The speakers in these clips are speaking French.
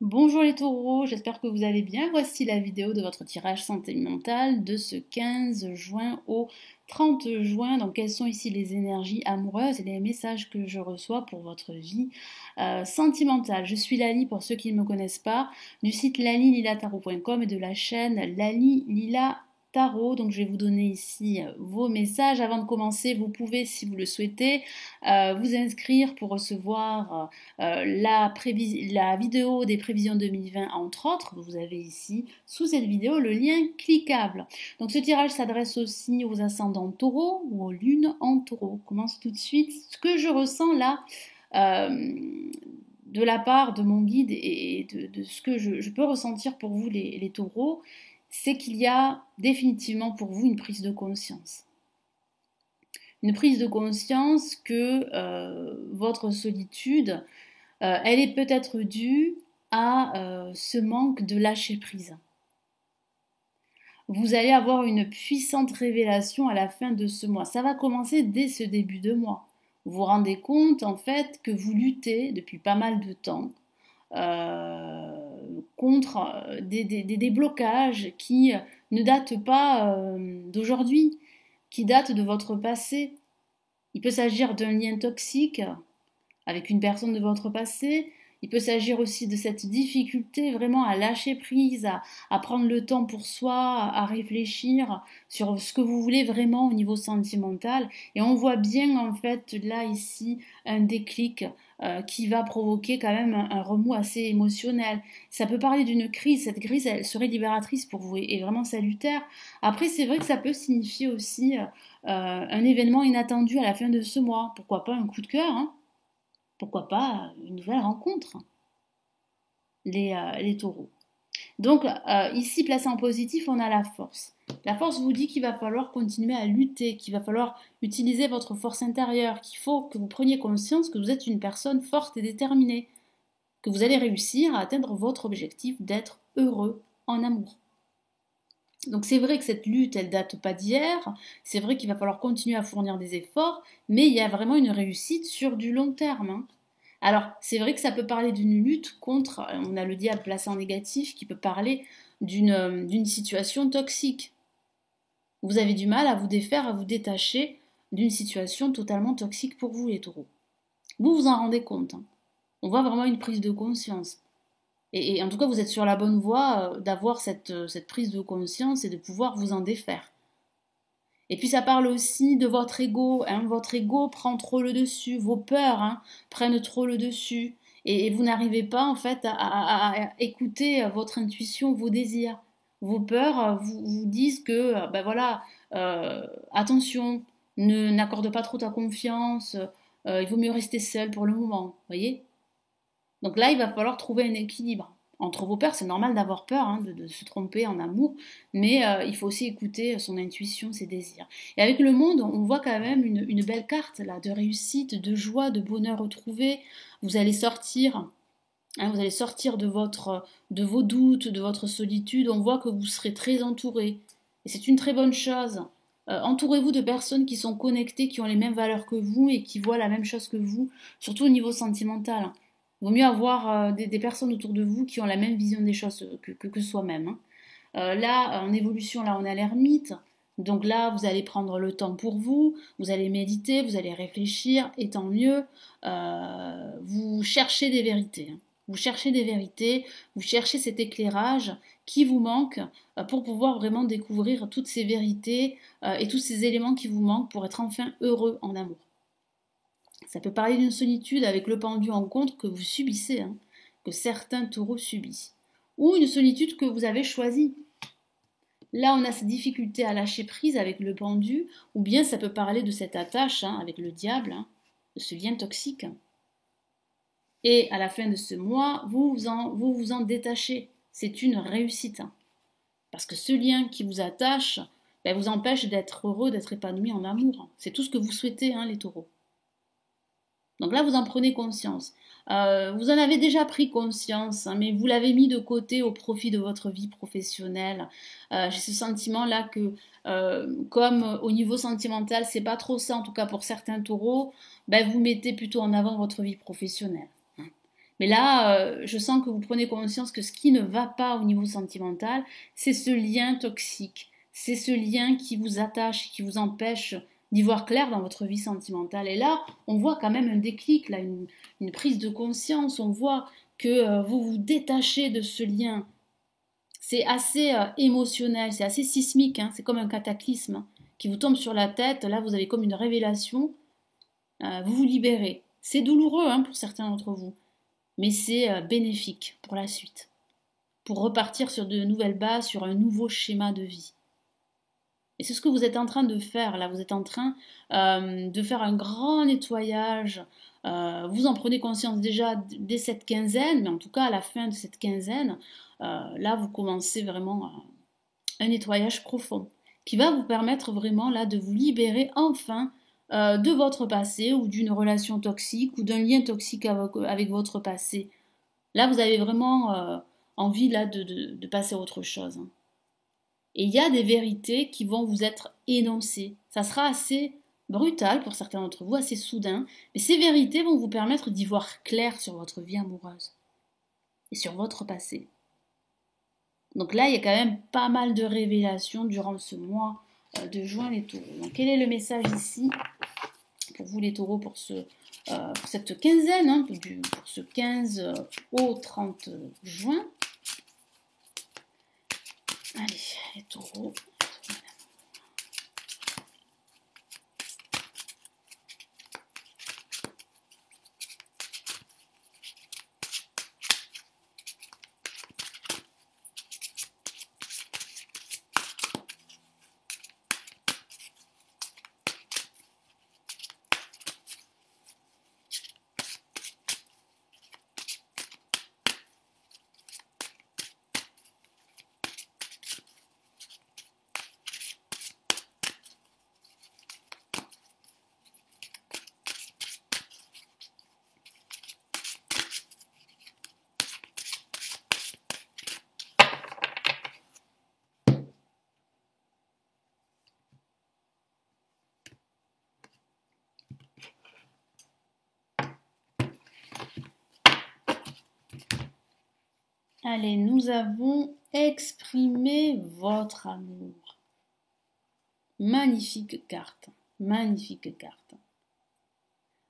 Bonjour les taureaux, j'espère que vous allez bien. Voici la vidéo de votre tirage sentimental de ce 15 juin au 30 juin. Donc quelles sont ici les énergies amoureuses et les messages que je reçois pour votre vie sentimentale. Je suis Lali pour ceux qui ne me connaissent pas, du site lalililatarot.com et de la chaîne Lali Lila Tarot. Donc je vais vous donner ici vos messages. Avant de commencer, vous pouvez, si vous le souhaitez, vous inscrire pour recevoir la vidéo des prévisions 2020 entre autres. Vous avez ici sous cette vidéo le lien cliquable. Donc ce tirage s'adresse aussi aux ascendants taureaux ou aux lunes en taureau. On commence tout de suite. Ce que je ressens là de la part de mon guide et de ce que je peux ressentir pour vous les taureaux, c'est qu'il y a définitivement pour vous une prise de conscience. Une prise de conscience que votre solitude, elle est peut-être due à ce manque de lâcher prise. Vous allez avoir une puissante révélation à la fin de ce mois. Ça va commencer dès ce début de mois. Vous vous rendez compte en fait que vous luttez depuis pas mal de temps contre des blocages qui ne datent pas d'aujourd'hui, qui datent de votre passé. Il peut s'agir d'un lien toxique avec une personne de votre passé. Il peut s'agir aussi de cette difficulté vraiment à lâcher prise, à prendre le temps pour soi, à réfléchir sur ce que vous voulez vraiment au niveau sentimental. Et on voit bien en fait là ici un déclic qui va provoquer quand même un remous assez émotionnel. Ça peut parler d'une crise, cette crise elle serait libératrice pour vous et vraiment salutaire. Après c'est vrai que ça peut signifier aussi un événement inattendu à la fin de ce mois. Pourquoi pas un coup de cœur, hein? Pourquoi pas une nouvelle rencontre, les taureaux. Donc ici, placé en positif, on a la force. La force vous dit qu'il va falloir continuer à lutter, qu'il va falloir utiliser votre force intérieure, qu'il faut que vous preniez conscience que vous êtes une personne forte et déterminée, que vous allez réussir à atteindre votre objectif d'être heureux en amour. Donc c'est vrai que cette lutte, elle date pas d'hier, c'est vrai qu'il va falloir continuer à fournir des efforts, mais il y a vraiment une réussite sur du long terme, hein. Alors, c'est vrai que ça peut parler d'une lutte contre, on a le diable placé en négatif qui peut parler d'une situation toxique. Vous avez du mal à vous défaire, à vous détacher d'une situation totalement toxique pour vous, les taureaux. Vous vous en rendez compte, hein. On voit vraiment une prise de conscience. Et en tout cas, vous êtes sur la bonne voie d'avoir cette prise de conscience et de pouvoir vous en défaire. Et puis ça parle aussi de votre ego, hein. Votre ego prend trop le dessus, vos peurs prennent trop le dessus. Et vous n'arrivez pas en fait à écouter votre intuition, vos désirs. Vos peurs vous disent que, ben voilà, attention, n'accorde pas trop ta confiance, il vaut mieux rester seul pour le moment, voyez. Donc là, il va falloir trouver un équilibre. Entre vos peurs, c'est normal d'avoir peur, de se tromper en amour, mais il faut aussi écouter son intuition, ses désirs. Et avec le monde, on voit quand même une belle carte là, de réussite, de joie, de bonheur retrouvé. Vous allez sortir, vous allez sortir de vos doutes, de votre solitude. On voit que vous serez très entouré. Et c'est une très bonne chose. Entourez-vous de personnes qui sont connectées, qui ont les mêmes valeurs que vous et qui voient la même chose que vous, surtout au niveau sentimental. Il vaut mieux avoir des personnes autour de vous qui ont la même vision des choses que soi-même, hein. Là, en évolution, là, on a l'ermite. Donc là, vous allez prendre le temps pour vous, vous allez méditer, vous allez réfléchir, et tant mieux, vous cherchez des vérités, hein. Vous cherchez des vérités, vous cherchez cet éclairage qui vous manque pour pouvoir vraiment découvrir toutes ces vérités et tous ces éléments qui vous manquent pour être enfin heureux en amour. Ça peut parler d'une solitude avec le pendu en contre que vous subissez, hein, que certains taureaux subissent. Ou une solitude que vous avez choisie. Là, on a cette difficulté à lâcher prise avec le pendu, ou bien ça peut parler de cette attache avec le diable, de ce lien toxique. Et à la fin de ce mois, vous vous en détachez. C'est une réussite. Parce que ce lien qui vous attache vous empêche d'être heureux, d'être épanoui en amour. C'est tout ce que vous souhaitez, les taureaux. Donc là, vous en prenez conscience. Vous en avez déjà pris conscience, mais vous l'avez mis de côté au profit de votre vie professionnelle. J'ai ce sentiment-là que, comme au niveau sentimental, c'est pas trop ça, en tout cas pour certains taureaux, vous mettez plutôt en avant votre vie professionnelle. Mais là, je sens que vous prenez conscience que ce qui ne va pas au niveau sentimental, c'est ce lien toxique. C'est ce lien qui vous attache, qui vous empêche d'y voir clair dans votre vie sentimentale. Et là, on voit quand même un déclic, là, une prise de conscience. On voit que vous vous détachez de ce lien. C'est assez émotionnel, c'est assez sismique, hein, c'est comme un cataclysme qui vous tombe sur la tête. Là, vous avez comme une révélation. Vous vous libérez. C'est douloureux hein, pour certains d'entre vous, mais c'est bénéfique pour la suite, pour repartir sur de nouvelles bases, sur un nouveau schéma de vie. Et c'est ce que vous êtes en train de faire là, vous êtes en train de faire un grand nettoyage. Vous en prenez conscience déjà dès cette quinzaine, mais en tout cas à la fin de cette quinzaine, là vous commencez vraiment un nettoyage profond qui va vous permettre vraiment là de vous libérer enfin de votre passé ou d'une relation toxique ou d'un lien toxique avec votre passé. Là, vous avez vraiment envie là, de passer à autre chose. Hein. Et il y a des vérités qui vont vous être énoncées. Ça sera assez brutal pour certains d'entre vous, assez soudain, mais ces vérités vont vous permettre d'y voir clair sur votre vie amoureuse et sur votre passé. Donc là, il y a quand même pas mal de révélations durant ce mois de juin, les taureaux. Donc quel est le message ici pour vous les taureaux pour cette quinzaine, hein, pour ce 15 au 30 juin. Allez, les taureaux. Allez, nous avons exprimé votre amour. Magnifique carte, magnifique carte.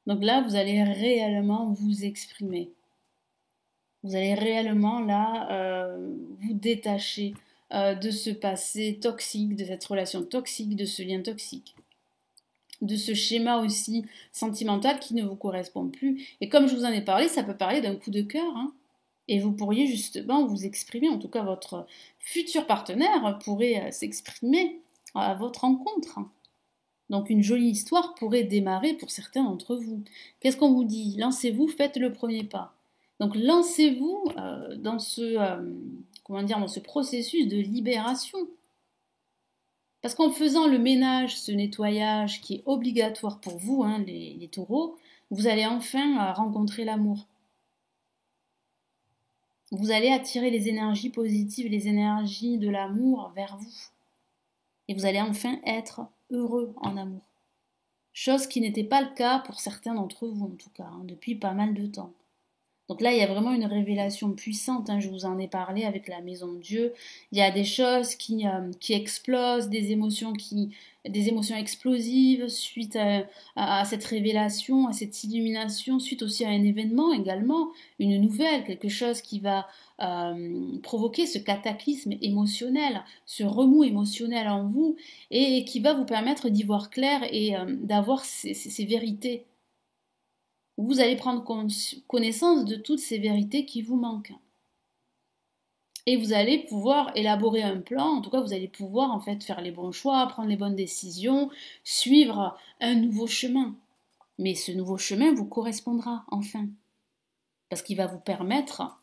Donc là, vous allez réellement vous exprimer. Vous allez réellement là vous détacher de ce passé toxique, de cette relation toxique, de ce lien toxique, de ce schéma aussi sentimental qui ne vous correspond plus. Et comme je vous en ai parlé, ça peut parler d'un coup de cœur, hein. Et vous pourriez justement vous exprimer, en tout cas votre futur partenaire pourrait s'exprimer à votre rencontre. Donc une jolie histoire pourrait démarrer pour certains d'entre vous. Qu'est-ce qu'on vous dit? Lancez-vous, faites le premier pas. Donc lancez-vous dans dans ce processus de libération. Parce qu'en faisant le ménage, ce nettoyage qui est obligatoire pour vous, hein, les taureaux, vous allez enfin rencontrer l'amour. Vous allez attirer les énergies positives, les énergies de l'amour vers vous. Et vous allez enfin être heureux en amour. Chose qui n'était pas le cas pour certains d'entre vous, en tout cas, hein, depuis pas mal de temps. Donc là, il y a vraiment une révélation puissante, hein, je vous en ai parlé avec la maison de Dieu. Il y a des choses qui explosent, des émotions explosives suite à cette révélation, à cette illumination, suite aussi à un événement également, une nouvelle, quelque chose qui va provoquer ce cataclysme émotionnel, ce remous émotionnel en vous, et qui va vous permettre d'y voir clair et d'avoir ces vérités. Vous allez prendre connaissance de toutes ces vérités qui vous manquent. Et vous allez pouvoir élaborer un plan, en tout cas vous allez pouvoir en fait faire les bons choix, prendre les bonnes décisions, suivre un nouveau chemin. Mais ce nouveau chemin vous correspondra enfin. Parce qu'il va vous permettre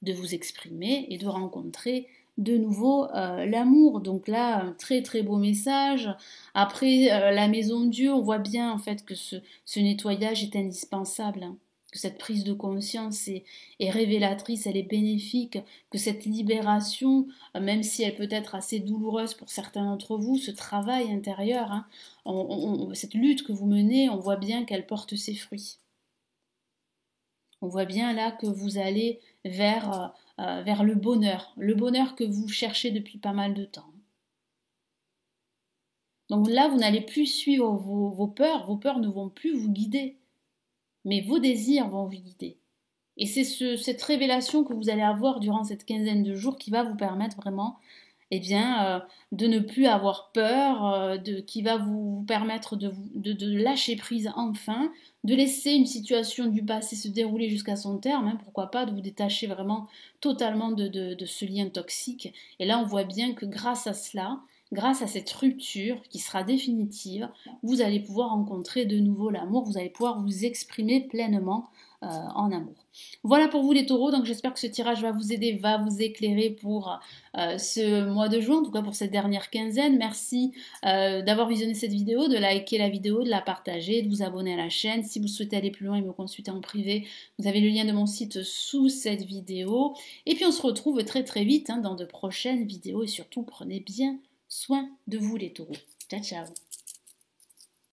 de vous exprimer et de rencontrer de nouveau l'amour. Donc là, un très très beau message. Après la maison de Dieu, on voit bien en fait que ce nettoyage est indispensable. Hein. Que cette prise de conscience est révélatrice, elle est bénéfique, que cette libération, même si elle peut être assez douloureuse pour certains d'entre vous, ce travail intérieur, hein, cette lutte que vous menez, on voit bien qu'elle porte ses fruits. On voit bien là que vous allez vers le bonheur que vous cherchez depuis pas mal de temps. Donc là, vous n'allez plus suivre vos peurs ne vont plus vous guider, mais vos désirs vont vous guider. Et c'est cette révélation que vous allez avoir durant cette quinzaine de jours qui va vous permettre vraiment de ne plus avoir peur, qui va vous permettre de lâcher prise enfin, de laisser une situation du passé se dérouler jusqu'à son terme, hein, pourquoi pas, de vous détacher vraiment totalement de ce lien toxique. Et là, on voit bien que grâce à cela, grâce à cette rupture qui sera définitive, vous allez pouvoir rencontrer de nouveau l'amour, vous allez pouvoir vous exprimer pleinement en amour. Voilà pour vous les taureaux, donc j'espère que ce tirage va vous aider, va vous éclairer pour ce mois de juin, en tout cas pour cette dernière quinzaine. Merci d'avoir visionné cette vidéo, de liker la vidéo, de la partager, de vous abonner à la chaîne. Si vous souhaitez aller plus loin et me consulter en privé, vous avez le lien de mon site sous cette vidéo. Et puis on se retrouve très très vite dans de prochaines vidéos et surtout prenez bien soin de vous les taureaux. Ciao ciao.